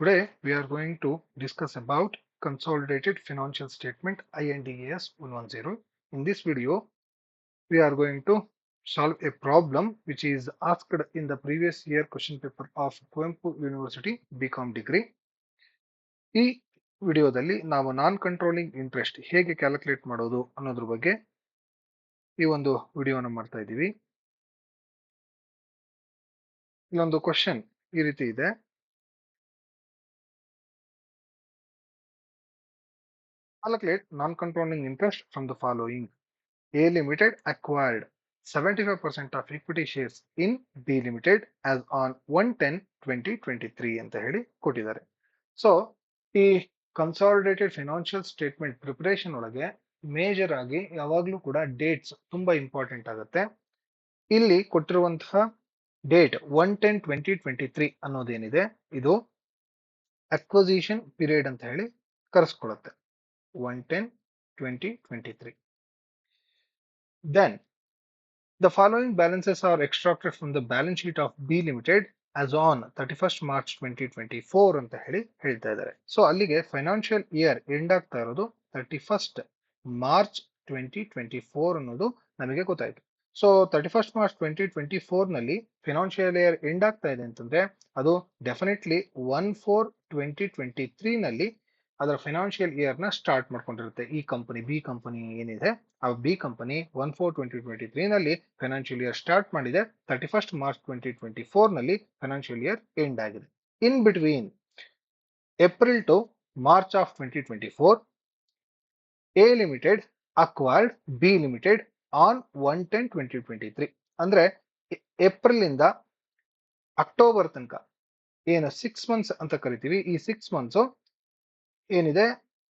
Today we are going to discuss about Consolidated Financial Statement INDAS 110. In this video, we are going to solve a problem which is asked in the previous year question paper of Kuempu University BCom degree. ಈ ವಿಡಿಯೋದಲ್ಲಿ ನಾವು ನಾನ್ controlling interest ಹೇಗೆ calculate ಮಾಡೋದು ಅನ್ನೋದ್ರ ಬಗ್ಗೆ ಈ ಒಂದು ವಿಡಿಯೋನ ಮಾಡ್ತಾ ಇದ್ದೀವಿ. ಇಲ್ಲೊಂದು ಕ್ವಶನ್ ಈ ರೀತಿ ಇದೆ. Calculate non-controlling interest from the following. A Limited acquired 75% of equity shares in B Limited as on 1/10/2023 ಅಂತ ಹೇಳಿ ಕೊಟ್ಟಿದ್ದಾರೆ. ಸೊ ಈ ಕನ್ಸಾಲಿಡೇಟೆಡ್ ಫಿನಾನ್ಷಿಯಲ್ ಸ್ಟೇಟ್ಮೆಂಟ್ ಪ್ರಿಪರೇಷನ್ ಒಳಗೆ ಮೇಜರ್ ಆಗಿ ಯಾವಾಗಲೂ ಕೂಡ ಡೇಟ್ಸ್ ತುಂಬಾ ಇಂಪಾರ್ಟೆಂಟ್ ಆಗುತ್ತೆ. ಇಲ್ಲಿ ಕೊಟ್ಟಿರುವಂತಹ ಡೇಟ್ 1/10/2023 ಅನ್ನೋದೇನಿದೆ ಇದು ಅಕ್ವಸಿಷನ್ ಪೀರಿಯಡ್ ಅಂತ ಹೇಳಿ ಕರೆಸ್ಕೊಳ್ಳುತ್ತೆ. 1/10/2023. Then the following balances are extracted from the balance sheet of B Limited as on 31st March 2024 ಅಂತ ಹೇಳಿ ಹೇಳ್ತಾ ಇದ್ದಾರೆ. ಸೊ ಅಲ್ಲಿಗೆ ಫೈನಾನ್ಷಿಯಲ್ ಇಯರ್ ಎಂಡ್ ಆಗ್ತಾ ಇರೋದು 31st ಮಾರ್ಚ್ 2024 ಅನ್ನೋದು ನಮಗೆ ಗೊತ್ತಾಯ್ತು. ಸೊ 31st ಮಾರ್ಚ್ 2024 ನಲ್ಲಿ ಫೈನಾನ್ಷಿಯಲ್ ಇಯರ್ ಎಂಡ್ ಆಗ್ತಾ ಇದೆ ಅಂತಂದ್ರೆ ಅದು ಡೆಫಿನೆಟ್ಲಿ 1/4/2023 ನಲ್ಲಿ ಅದರ ಫೈನಾನ್ಷಿಯಲ್ ಇಯರ್ ನ ಸ್ಟಾರ್ಟ್ ಮಾಡ್ಕೊಂಡಿರುತ್ತೆ. ಈ ಕಂಪನಿ ಬಿ ಕಂಪನಿ ಏನಿದೆ ಆ ಬಿ ಕಂಪನಿ 1/4/2023 ನಲ್ಲಿ ಫೈನಾನ್ಷಿಯಲ್ ಇಯರ್ ಸ್ಟಾರ್ಟ್ ಮಾಡಿದೆ. 31st ಮಾರ್ಚ್ 2024 ನಲ್ಲಿ ಫೈನಾನ್ಷಿಯಲ್ ಇಯರ್ ಎಂಡ್ ಆಗಿದೆ. In between April to March of 2024 A limited acquired B limited on 1/10/2023. ಅಂದ್ರೆ ಏಪ್ರಿಲ್ ಇಂದ ಅಕ್ಟೋಬರ್ ತನಕ ಏನು 6 ಮಂತ್ಸ್ ಅಂತ ಕರಿತೀವಿ, ಈ 6 ಮಂತ್ಸ್ ಏನಿದೆ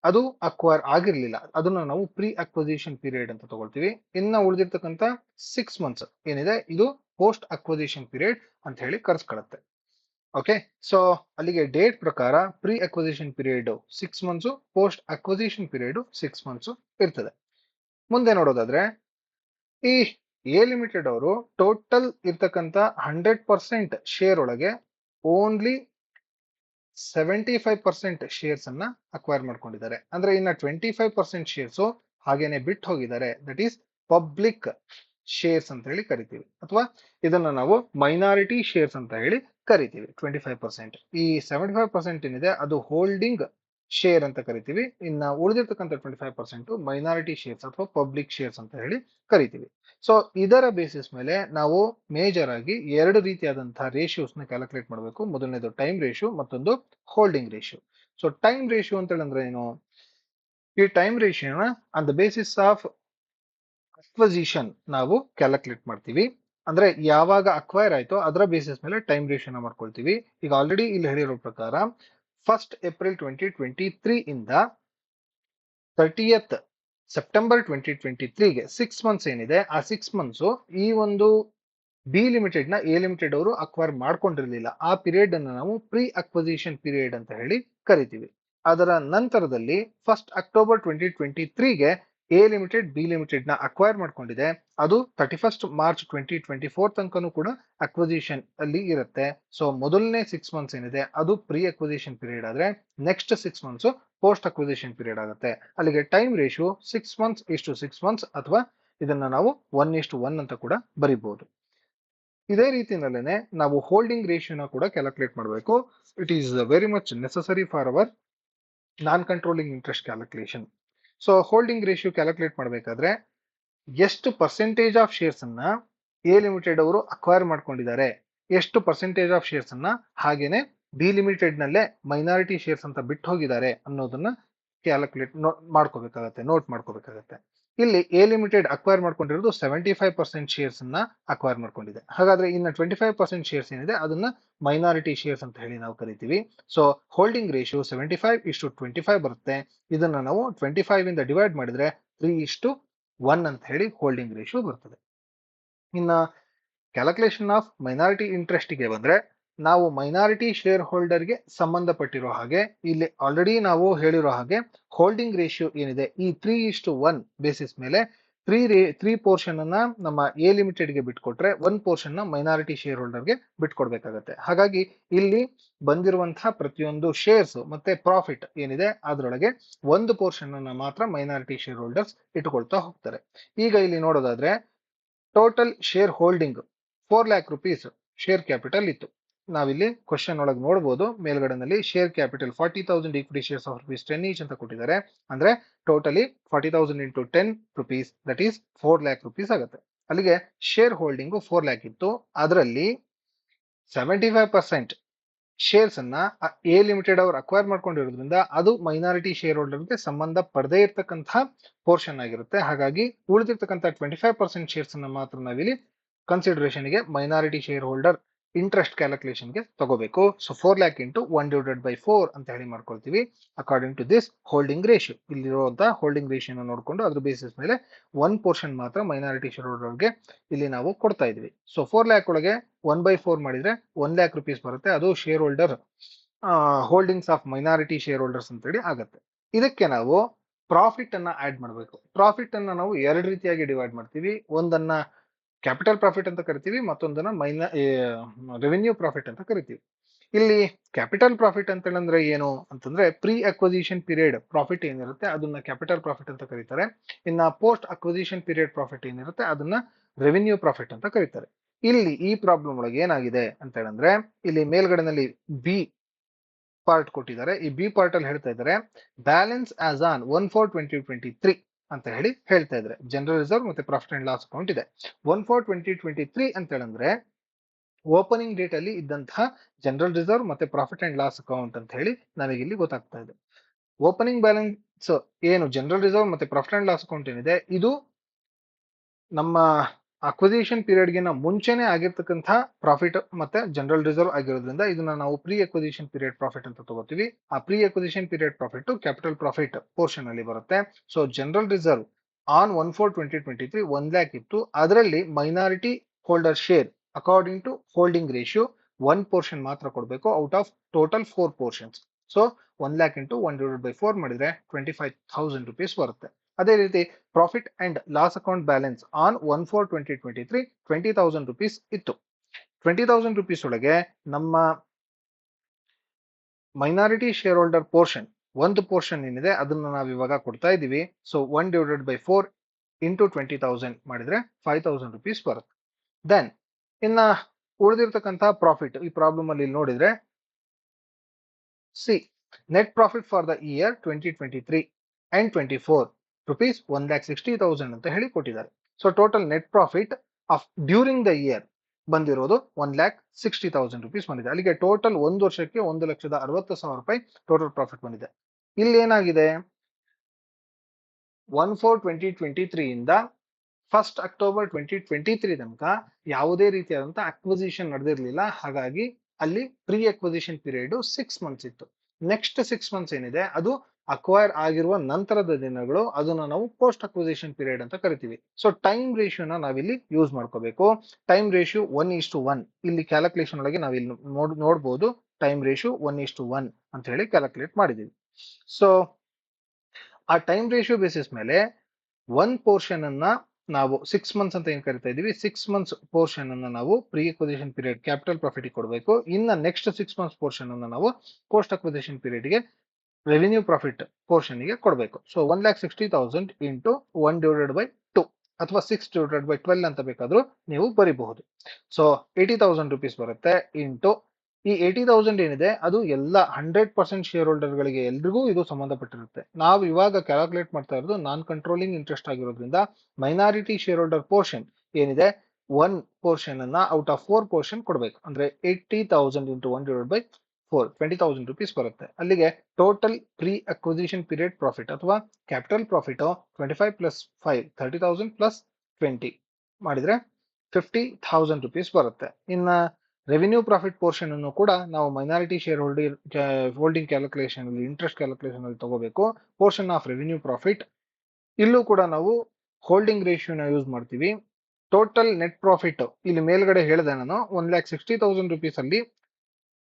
ಅದು ಅಕ್ವೈರ್ ಆಗಿರ್ಲಿಲ್ಲ. ಅದನ್ನ ನಾವು ಪ್ರೀ ಅಕ್ವಸಿಷನ್ ಪೀರಿಯಡ್ ಅಂತ ತಗೊಳ್ತೀವಿ. ಇನ್ನ ಉಳಿದಿರ್ತಕ್ಕಂಥ 6 ಮಂತ್ಸ್ ಏನಿದೆ ಇದು ಪೋಸ್ಟ್ ಅಕ್ವಸಿಷನ್ ಪೀರಿಯಡ್ ಅಂತ ಹೇಳಿ ಕರೆಸ್ಕೊಳ್ಳುತ್ತೆ. ಓಕೆ, ಸೊ ಅಲ್ಲಿಗೆ ಡೇಟ್ ಪ್ರಕಾರ pre acquisition period 6 months, post acquisition period 6 months ಇರ್ತದೆ. ಮುಂದೆ ನೋಡೋದಾದ್ರೆ ಈ ಎ ಲಿಮಿಟೆಡ್ ಅವರು ಟೋಟಲ್ ಇರ್ತಕ್ಕಂಥ 100% ಶೇರ್ ಒಳಗೆ ಓನ್ಲಿ 75% ಶೇರ್ಸ್ ಅನ್ನ ಅಕ್ವೈರ್ ಮಾಡ್ಕೊಂಡಿದ್ದಾರೆ. ಅಂದ್ರೆ ಇನ್ನ 25% ಶೇರ್ಸ್ ಹಾಗೇನೆ ಬಿಟ್ಟು ಹೋಗಿದ್ದಾರೆ. ದಟ್ ಈಸ್ ಪಬ್ಲಿಕ್ ಶೇರ್ಸ್ ಅಂತ ಹೇಳಿ ಕರಿತೀವಿ, ಅಥವಾ ಇದನ್ನ ನಾವು ಮೈನಾರಿಟಿ ಶೇರ್ಸ್ ಅಂತ ಹೇಳಿ ಕರಿತೀವಿ. 25%, ಈ 75% ಏನಿದೆ ಅದು ಹೋಲ್ಡಿಂಗ್ ಶೇರ್ ಅಂತ ಕರಿತೀವಿ. ಇನ್ನ ಉಳಿದಿರ್ತಕ್ಕಂಥ 25% ಮೈನಾರಿಟಿ ಶೇರ್ಸ್ ಅಥವಾ ಪಬ್ಲಿಕ್ ಶೇರ್ಸ್ ಅಂತ ಹೇಳಿ ಕರಿತೀವಿ. ಸೊ ಇದರ ಬೇಸಿಸ್ ಮೇಲೆ ನಾವು ಮೇಜರ್ ಆಗಿ ಎರಡು ರೀತಿಯಾದಂತಹ ರೇಷಿಯೋಸ್ ನ ಕ್ಯಾಲ್ಕುಲೇಟ್ ಮಾಡಬೇಕು. ಮೊದಲನೇದು ಟೈಮ್ ರೇಷಿಯೋ, ಮತ್ತೊಂದು holding ratio. So time ratio ಅಂತ ಹೇಳಿದ್ರೆ ಏನು? ಈ ಟೈಮ್ ರೇಷಿಯೋನ on the basis of acquisition ನಾವು ಕ್ಯಾಲ್ಕುಲೇಟ್ ಮಾಡ್ತೀವಿ. ಅಂದ್ರೆ ಯಾವಾಗ ಅಕ್ವೈರ್ ಆಯ್ತೋ ಅದರ ಬೇಸಿಸ್ ಮೇಲೆ ಟೈಮ್ ರೇಷಿಯೋನ ಮಾಡ್ಕೊಳ್ತೀವಿ. ಈಗ ಆಲ್ರೆಡಿ ಇಲ್ಲಿ ಹೇಳಿರೋ ಪ್ರಕಾರ 1st ಏಪ್ರಿಲ್ 2023 ಇಂದ 30th ಸೆಪ್ಟೆಂಬರ್ 2023ಗೆ 6 ಮಂತ್ಸ್ ಏನಿದೆ ಆ 6 ಮಂತ್ಸ್ ಈ ಒಂದು ಬಿ ಲಿಮಿಟೆಡ್ ನ ಎ ಲಿಮಿಟೆಡ್ ಅವರು ಅಕ್ವೈರ್ ಮಾಡ್ಕೊಂಡಿರ್ಲಿಲ್ಲ. ಆ ಪೀರಿಯಡ್ ಅನ್ನು ನಾವು ಪ್ರೀ ಅಕ್ವಸಿಷನ್ ಪೀರಿಯಡ್ ಅಂತ ಹೇಳಿ ಕರಿತೀವಿ. ಅದರ ನಂತರದಲ್ಲಿ 1st ಅಕ್ಟೋಬರ್ 2023ಗೆ ಎ ಲಿಮಿಟೆಡ್ ಬಿ ಲಿಮಿಟೆಡ್ ನ ಅಕ್ವೈರ್ ಮಾಡ್ಕೊಂಡಿದೆ. ಅದು 31st ಮಾರ್ಚ್ 2024 ತನಕನೂ ಕೂಡ ಅಕ್ವಸಿಷನ್ ಅಲ್ಲಿ ಇರುತ್ತೆ. ಸೊ ಮೊದಲನೇ 6 ಮಂತ್ಸ್ ಏನಿದೆ ಅದು ಪ್ರೀ ಅಕ್ವಸಿಷನ್ ಪೀರಿಯಡ್ ಆದ್ರೆ next 6 months post acquisition period ಆಗುತ್ತೆ. ಅಲ್ಲಿಗೆ ಟೈಮ್ ರೇಷಿಯೋ 6 ಮಂತ್ಸ್ ಇಷ್ಟು 6 ಮಂತ್ಸ್, ಅಥವಾ ಇದನ್ನ ನಾವು 1:1 ಅಂತ ಕೂಡ ಬರೀಬಹುದು. ಇದೇ ರೀತಿಯಲ್ಲೇನೆ ನಾವು ಹೋಲ್ಡಿಂಗ್ ರೇಷಿಯೋನ ಕೂಡ ಕ್ಯಾಲ್ಕುಲೇಟ್ ಮಾಡಬೇಕು. It is very much necessary for our non controlling interest calculation. So holding ratio calculate ಮಾಡಬೇಕಾದ್ರೆ ಎಷ್ಟು ಪರ್ಸೆಂಟೇಜ್ ಆಫ್ ಶೇರ್ಸ್ ಅನ್ನ ಎ ಲಿಮಿಟೆಡ್ ಅವರು ಅಕ್ವೈರ್ ಮಾಡ್ಕೊಂಡಿದ್ದಾರೆ, ಎಷ್ಟು ಪರ್ಸೆಂಟೇಜ್ ಆಫ್ ಶೇರ್ಸ್ ಅನ್ನ ಹಾಗೇನೆ ಬಿ ಲಿಮಿಟೆಡ್ ನಲ್ಲೇ ಮೈನಾರಿಟಿ ಶೇರ್ಸ್ ಅಂತ ಬಿಟ್ಟು ಹೋಗಿದ್ದಾರೆ ಅನ್ನೋದನ್ನ ಕ್ಯಾಲ್ಕುಲೇಟ್ ಮಾಡ್ಕೋಬೇಕಾಗತ್ತೆ, ನೋಟ್ ಮಾಡ್ಕೋಬೇಕಾಗತ್ತೆ. ಇಲ್ಲಿ ಎ ಲಿಮಿಟೆಡ್ ಅಕ್ವೈರ್ ಮಾಡ್ಕೊಂಡಿರೋದು 75% ಶೇರ್ಸ್ ಅನ್ನ ಅಕ್ವೈರ್ ಮಾಡ್ಕೊಂಡಿದೆ. ಹಾಗಾದ್ರೆ ಇನ್ನ 25% ಶೇರ್ಸ್ ಏನಿದೆ ಅದನ್ನ ಮೈನಾರಿಟಿ ಶೇರ್ಸ್ ಅಂತ ಹೇಳಿ ನಾವು ಕರಿತೀವಿ. ಸೊ ಹೋಲ್ಡಿಂಗ್ ರೇಷಿಯೋ 75:25 ಬರುತ್ತೆ. ಇದನ್ನ ನಾವು 25 ಇಂದ ಡಿವೈಡ್ ಮಾಡಿದ್ರೆ 3:1 ಅಂತ ಹೇಳಿ ಹೋಲ್ಡಿಂಗ್ ರೇಷಿಯೋ ಬರ್ತದೆ. ಇನ್ನ ಕ್ಯಾಲ್ಕುಲೇಷನ್ ಆಫ್ ಮೈನಾರಿಟಿ ಇಂಟ್ರೆಸ್ಟ್ ಗೆ ಬಂದ್ರೆ ನಾವು ಮೈನಾರಿಟಿ ಶೇರ್ ಹೋಲ್ಡರ್ಗೆ ಸಂಬಂಧಪಟ್ಟಿರೋ ಹಾಗೆ ಇಲ್ಲಿ ಆಲ್ರೆಡಿ ನಾವು ಹೇಳಿರೋ ಹಾಗೆ ಹೋಲ್ಡಿಂಗ್ ರೇಷಿಯೋ ಏನಿದೆ ಈ 3:1 ಬೇಸಿಸ್ ಮೇಲೆ ತ್ರೀ ಪೋರ್ಷನ್ ಅನ್ನ ನಮ್ಮ ಎ ಲಿಮಿಟೆಡ್ ಗೆ ಬಿಟ್ಕೊಟ್ರೆ 1 ಪೋರ್ಷನ್ ನ ಮೈನಾರಿಟಿ ಶೇರ್ ಹೋಲ್ಡರ್ ಗೆ ಬಿಟ್ಕೊಡ್ಬೇಕಾಗತ್ತೆ. ಹಾಗಾಗಿ ಇಲ್ಲಿ ಬಂದಿರುವಂತಹ ಪ್ರತಿಯೊಂದು ಶೇರ್ಸ್ ಮತ್ತೆ ಪ್ರಾಫಿಟ್ ಏನಿದೆ ಅದರೊಳಗೆ 1 ಪೋರ್ಷನ್ ಅನ್ನ ಮಾತ್ರ ಮೈನಾರಿಟಿ ಶೇರ್ ಹೋಲ್ಡರ್ಸ್ ಇಟ್ಕೊಳ್ತಾ ಹೋಗ್ತಾರೆ. ಈಗ ಇಲ್ಲಿ ನೋಡೋದಾದ್ರೆ total share holding 4 lakh rupees share capital ಇತ್ತು. ನಾವಿಲ್ಲಿ ಕ್ವಶನ್ ಒಳಗೆ ನೋಡಬಹುದು ಮೇಲ್ಗಡೆನಲ್ಲಿ share capital 40,000 equity shares of rupees 10 each ಅಂತ ಕೊಟ್ಟಿದ್ದಾರೆ. ಅಂದ್ರೆ totally 40,000 into 10 rupees that is 4 lakh rupees ಆಗುತ್ತೆ. ಅಲ್ಲಿಗೆ ಶೇರ್ ಹೋಲ್ಡಿಂಗ್ 4 lakh ಇತ್ತು. ಅದರಲ್ಲಿ 75% ಶೇರ್ಸ್ ಅನ್ನ ಎ ಲಿಮಿಟೆಡ್ ಅವರು ಅಕ್ವೈರ್ ಮಾಡ್ಕೊಂಡಿರೋದ್ರಿಂದ ಅದು ಮೈನಾರಿಟಿ ಶೇರ್ ಹೋಲ್ಡರ್ಗೆ ಸಂಬಂಧ ಪಡದೇ ಇರತಕ್ಕಂತಹ ಪೋರ್ಷನ್ ಆಗಿರುತ್ತೆ. ಹಾಗಾಗಿ ಉಳಿದಿರ್ತಕ್ಕಂಥ 25% ಶೇರ್ಸ್ ಅನ್ನ ಮಾತ್ರ ನಾವಿಲ್ಲಿ ಕನ್ಸಿಡರೇಷನ್ ಗೆ minority share holder interest calculation ಗೆ ತಗೋಬೇಕು. ಸೊ 4 lakh ಇಂಟು 1/4 ಅಂತ ಹೇಳಿ ಮಾಡ್ಕೊಳ್ತೀವಿ. According to this holding ratio ಇಲ್ಲಿರುವಂತಹ ಹೋಲ್ಡಿಂಗ್ ರೇಷಿಯೋ ನೋಡಿಕೊಂಡು ಅದ್ರ ಬೇಸಿಸ್ ಮೇಲೆ 1 ಪೋರ್ಷನ್ ಮಾತ್ರ ಮೈನಾರಿಟಿ ಶೇರ್ ಹೋಲ್ಡರ್ಗೆ ಇಲ್ಲಿ ನಾವು ಕೊಡ್ತಾ ಇದೀವಿ. ಸೊ 4 lakh ಒಳಗೆ 1/4 ಮಾಡಿದ್ರೆ 1 lakh rupees ಬರುತ್ತೆ. ಅದು share holder holdings of minority share holders ಅಂತ ಹೇಳಿ ಆಗುತ್ತೆ. ಇದಕ್ಕೆ ನಾವು ಪ್ರಾಫಿಟ್ ಅನ್ನ ಆಡ್ ಮಾಡಬೇಕು. ಪ್ರಾಫಿಟ್ ಅನ್ನ ನಾವು ಎರಡು ರೀತಿಯಾಗಿ ಡಿವೈಡ್ ಮಾಡ್ತೀವಿ. ಒಂದನ್ನ ಕ್ಯಾಪಿಟಲ್ ಪ್ರಾಫಿಟ್ ಅಂತ ಕರಿತೀವಿ, ಮತ್ತೊಂದನ್ನ ರೆವಿನ್ಯೂ ಪ್ರಾಫಿಟ್ ಅಂತ ಕರಿತೀವಿ. ಇಲ್ಲಿ ಕ್ಯಾಪಿಟಲ್ ಪ್ರಾಫಿಟ್ ಅಂತ ಹೇಳಿದ್ರೆ ಏನು ಅಂತಂದ್ರೆ ಪ್ರೀ ಅಕ್ವಿಸಿಷನ್ ಪೀರಿಯಡ್ ಪ್ರಾಫಿಟ್ ಏನಿರುತ್ತೆ ಅದನ್ನ ಕ್ಯಾಪಿಟಲ್ ಪ್ರಾಫಿಟ್ ಅಂತ ಕರೀತಾರೆ. ಇನ್ನ ಪೋಸ್ಟ್ ಅಕ್ವಿಸಿಷನ್ ಪೀರಿಯಡ್ ಪ್ರಾಫಿಟ್ ಏನಿರುತ್ತೆ ಅದನ್ನ ರೆವಿನ್ಯೂ ಪ್ರಾಫಿಟ್ ಅಂತ ಕರೀತಾರೆ. ಇಲ್ಲಿ ಈ ಪ್ರಾಬ್ಲಮ್ ಒಳಗೆ ಏನಾಗಿದೆ ಅಂತ ಹೇಳಿದ್ರೆ ಇಲ್ಲಿ ಮೇಲ್ಗಡೆನಲ್ಲಿ ಬಿ ಪಾರ್ಟ್ ಕೊಟ್ಟಿದ್ದಾರೆ. ಈ ಬಿ ಪಾರ್ಟ್ ಅಲ್ಲಿ ಹೇಳ್ತಾ ಇದ್ದಾರೆ ಬ್ಯಾಲೆನ್ಸ್ ಆಸ್ ಆನ್ 1/4/2023 ಅಂತ ಹೇಳಿ ಹೇಳ್ತಾ ಇದ್ದಾರೆ. ಜನರಲ್ ರಿಸರ್ವ್ ಮತ್ತೆ ಪ್ರಾಫಿಟ್ ಅಂಡ್ ಲಾಸ್ ಅಕೌಂಟ್ ಇದೆ. 1/4/2023 ಅಂತ ಹೇಳಿದ್ರೆ ಓಪನಿಂಗ್ ಡೇಟ್ ಅಲ್ಲಿ ಇದ್ದಂತಹ ಜನರಲ್ ರಿಸರ್ವ್ ಮತ್ತೆ ಪ್ರಾಫಿಟ್ ಅಂಡ್ ಲಾಸ್ ಅಕೌಂಟ್ ಅಂತ ಹೇಳಿ ನನಗೆ ಇಲ್ಲಿ ಗೊತ್ತಾಗ್ತಾ ಇದೆ. ಓಪನಿಂಗ್ ಬ್ಯಾಲೆನ್ಸ್ ಏನು ಜನರಲ್ ರಿಸರ್ವ್ ಮತ್ತೆ ಪ್ರಾಫಿಟ್ ಅಂಡ್ ಲಾಸ್ ಅಕೌಂಟ್ ಏನಿದೆ ಇದು ನಮ್ಮ ಅಕ್ವಿಸಿಷನ್ ಪೀರಿಯಡ್ ಗಿನ ಮುಂಚೆನೆ ಆಗಿರ್ತಕ್ಕಂಥ ಪ್ರಾಫಿಟ್ ಮತ್ತೆ ಜನರಲ್ ರಿಸರ್ವ್ ಆಗಿರೋದ್ರಿಂದ ಇದನ್ನ ನಾವು ಪ್ರೀ ಅಕ್ವಿಸಿಷನ್ ಪೀರಿಯಡ್ ಪ್ರಾಫಿಟ್ ಅಂತ ತಗೋತೀವಿ. ಆ pre acquisition period profit capital profit portion ಅಲ್ಲಿ ಬರುತ್ತೆ. So general reserve on 1/4/2023 1 lakh ಇತ್ತು. ಅದರಲ್ಲಿ minority holder share according to holding ratio 1 portion ಮಾತ್ರ ಕೊಡಬೇಕು out of total 4 portions. So 1 lakh into 1/4 ಮಾಡಿದ್ರೆ 25,000 rupees ಬರುತ್ತೆ. ಅದೇ ರೀತಿ profit and loss account balance on 1/4/2023 20,000 rupees ಇತ್ತು. 20,000 rupees ಒಳಗೆ ನಮ್ಮ minority share holder portion 1 portion ಏನಿದೆ ಅದನ್ನ ನಾವು ಇವಾಗ ಕೊಡ್ತಾ ಇದೀವಿ. ಸೊ 1/4 ಇಂಟು 20,000 ಮಾಡಿದ್ರೆ 5,000 rupees ಬರುತ್ತೆ. ದೆನ್ ಇನ್ನ ಉಳಿದಿರ್ತಕ್ಕಂತಹ ಪ್ರಾಫಿಟ್ ಈ ಪ್ರಾಬ್ಲಮ್ ಅಲ್ಲಿ ನೋಡಿದ್ರೆ C net profit for the year 2023 and 24 rupees 1,60,000 ಅಂತ ಹೇಳಿ ಕೊಟ್ಟಿದ್ದಾರೆ. So total net profit of during the year ಬಂದಿರೋದು 1,60,000 rupees ಬಂದಿದೆ. ಅಲ್ಲಿಗೆ ಟೋಟಲ್ ಒಂದು ವರ್ಷಕ್ಕೆ 1,60,000 ರೂಪಾಯಿ ಟೋಟಲ್ ಪ್ರಾಫಿಟ್ ಬಂದಿದೆ. ಇಲ್ಲಿ ಏನಾಗಿದೆ 1/4/2023 ಇಂದ 1st October 2023 ತನಕ ಯಾವುದೇ ರೀತಿಯಾದಂತಹ ಅಕ್ವಿಸಿಷನ್ ನಡೆದಿರಲಿಲ್ಲ. ಹಾಗಾಗಿ ಅಲ್ಲಿ ಪ್ರೀ ಅಕ್ವಿಸಿಷನ್ ಪೀರಿಯಡ್ 6 months ಇತ್ತು. ನೆಕ್ಸ್ಟ್ 6 months ಏನಿದೆ ಅದು ಅಕ್ವೈರ್ ಆಗಿರುವ ನಂತರದ ದಿನಗಳು, ಅದನ್ನ ನಾವು ಪೋಸ್ಟ್ ಅಕ್ವಿಸಿಷನ್ ಪೀರಿಯಡ್ ಅಂತ ಕರಿತೀವಿ. ಸೊ ಟೈಮ್ ರೇಷಿಯೋನ ನಾವಿಲ್ಲಿ ಯೂಸ್ ಮಾಡ್ಕೋಬೇಕು. ಟೈಮ್ ರೇಷಿಯೋ 1:1 ಇಲ್ಲಿ ಕ್ಯಾಲ್ಕುಲೇಷನ್ ಒಳಗೆ ನಾವಿಲ್ಲಿ ನೋಡಬಹುದು. ಟೈಮ್ ರೇಷಿಯೋ 1:1 ಅಂತ ಹೇಳಿ ಕ್ಯಾಲ್ಕುಲೇಟ್ ಮಾಡಿದೀವಿ. ಸೊ ಆ ಟೈಮ್ ರೇಷಿಯೋ ಬೇಸಿಸ್ ಮೇಲೆ 1 ಪೋರ್ಷನ್ ಅನ್ನ ನಾವು 6 months ಅಂತ ಏನ್ ಕರಿತಾ ಇದೀವಿ 6 months ಪೋರ್ಷನ್ ಅನ್ನ ನಾವು pre acquisition period capital profit ಕೊಡಬೇಕು. ಇನ್ನ ನೆಕ್ಸ್ಟ್ 6 months ಪೋರ್ಷನ್ ಅನ್ನ ನಾವು ಪೋಸ್ಟ್ ಅಕ್ವಿಸಿಷನ್ ಪೀರಿಯಡ್ ಗೆ ರೆವಿನ್ಯೂ ಪ್ರಾಫಿಟ್ ಪೋರ್ಷನ್ ಗೆ ಕೊಡಬೇಕು. ಸೊ 1,60,000 ಇಂಟು 1/2 ಅಥವಾ 6/12 ಅಂತ ಬೇಕಾದ್ರೂ ನೀವು ಬರಿಬಹುದು. ಸೊ 80,000 rupees ಬರುತ್ತೆ. ಇಂಟು ಈ 80,000 ಏನಿದೆ ಅದು ಎಲ್ಲ 100% ಶೇರ್ ಹೋಲ್ಡರ್ ಗಳಿಗೆ ಎಲ್ರಿಗೂ ಇದು ಸಂಬಂಧಪಟ್ಟಿರುತ್ತೆ. ನಾವು ಇವಾಗ ಕ್ಯಾಲ್ಕುಲೇಟ್ ಮಾಡ್ತಾ ಇರೋದು ನಾನ್ ಕಂಟ್ರೋಲಿಂಗ್ ಇಂಟ್ರೆಸ್ಟ್ ಆಗಿರೋದ್ರಿಂದ ಮೈನಾರಿಟಿ ಶೇರ್ ಹೋಲ್ಡರ್ ಪೋರ್ಷನ್ ಏನಿದೆ 1 ಪೋರ್ಷನ್ ಅನ್ನ ಔಟ್ ಆಫ್ 4 ಪೋರ್ಷನ್ ಕೊಡಬೇಕು. ಅಂದ್ರೆ 80,000 ಇಂಟು 1/4 20,000 rupees ಬರುತ್ತೆ. ಅಲ್ಲಿಗೆ total pre acquisition period profit ಅಥವಾ ಕ್ಯಾಪಿಟಲ್ ಪ್ರಾಫಿಟ್ 25 ಪ್ಲಸ್ 5 30,000 ಪ್ಲಸ್ 20 ಮಾಡಿದ್ರೆ 50,000 rupees ಬರುತ್ತೆ. ಇನ್ನ ರೆವಿನ್ಯೂ ಪ್ರಾಫಿಟ್ ಪೋರ್ಷನ್ ಅನ್ನು ಕೂಡ ನಾವು ಮೈನಾರಿಟಿ ಶೇರ್ ಹೋಲ್ಡಿಂಗ್ ಕ್ಯಾಲ್ಕುಲೇಷನ್ ಅಲ್ಲಿ ಇಂಟ್ರೆಸ್ಟ್ ಕ್ಯಾಲ್ಕುಲೇಷನ್ ಅಲ್ಲಿ ತಗೋಬೇಕು. ಪೋರ್ಷನ್ ಆಫ್ ರೆವಿನ್ಯೂ ಪ್ರಾಫಿಟ್ ಇಲ್ಲೂ ಕೂಡ ನಾವು ಹೋಲ್ಡಿಂಗ್ ರೇಷಿಯೋನ ಯೂಸ್ ಮಾಡ್ತೀವಿ. ಟೋಟಲ್ ನೆಟ್ ಪ್ರಾಫಿಟ್ ಇಲ್ಲಿ ಮೇಲ್ಗಡೆ ಹೇಳಿದೆ ನಾನು 1,60,000 rupees ಅಲ್ಲಿ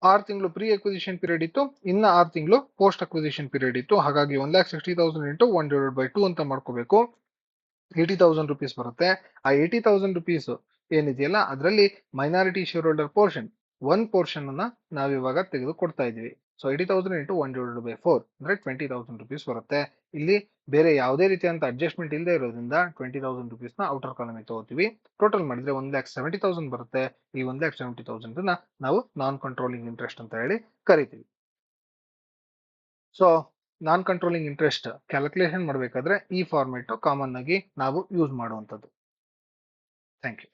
6 ತಿಂಗಳು ಪ್ರೀ ಅಕ್ವಿಸಿಷನ್ ಪೀರಿಯಡ್ ಇತ್ತು, ಇನ್ನ 6 ತಿಂಗಳು ಪೋಸ್ಟ್ ಅಕ್ವಿಸಿಷನ್ ಪೀರಿಯಡ್ ಇತ್ತು. ಹಾಗಾಗಿ 1,60,000 ಇಂಟು 1/2 ಅಂತ ಮಾಡ್ಕೋಬೇಕು. 80,000 rupees ಬರುತ್ತೆ. ಆ 80,000 rupees ಏನಿದೆಯಲ್ಲ ಅದರಲ್ಲಿ minority share holder portion portion ಅನ್ನ ನಾವಿವಾಗ ತೆಗೆದು ಕೊಡ್ತಾ ಇದೀವಿ. ಸೊ 80,000 ಇಂಟು 1/4 ಅಂದ್ರೆ 20,000 rupees ಬರುತ್ತೆ. ಇಲ್ಲಿ ಬೇರೆ ಯಾವುದೇ ರೀತಿಯಂತ ಅಡ್ಜಸ್ಟ್ಮೆಂಟ್ ಇಲ್ಲದೆ ಇರೋದ್ರಿಂದ 20,000 rupees ನ ಔಟರ್ ಕಾಲಮ್ ತಗೋತೀವಿ. ಟೋಟಲ್ ಮಾಡಿದ್ರೆ 1,70,000 ಬರುತ್ತೆ. ಈ 1,70,000 ನಾವು ನಾನ್ ಕಂಟ್ರೋಲಿಂಗ್ ಇಂಟ್ರೆಸ್ಟ್ ಅಂತ ಹೇಳಿ ಕರಿತೀವಿ. So non controlling interest calculation ಮಾಡಬೇಕಾದ್ರೆ ಈ ಫಾರ್ಮೆಟ್ ಕಾಮನ್ ಆಗಿ ನಾವು ಯೂಸ್ ಮಾಡುವಂಥದ್ದು. Thank you.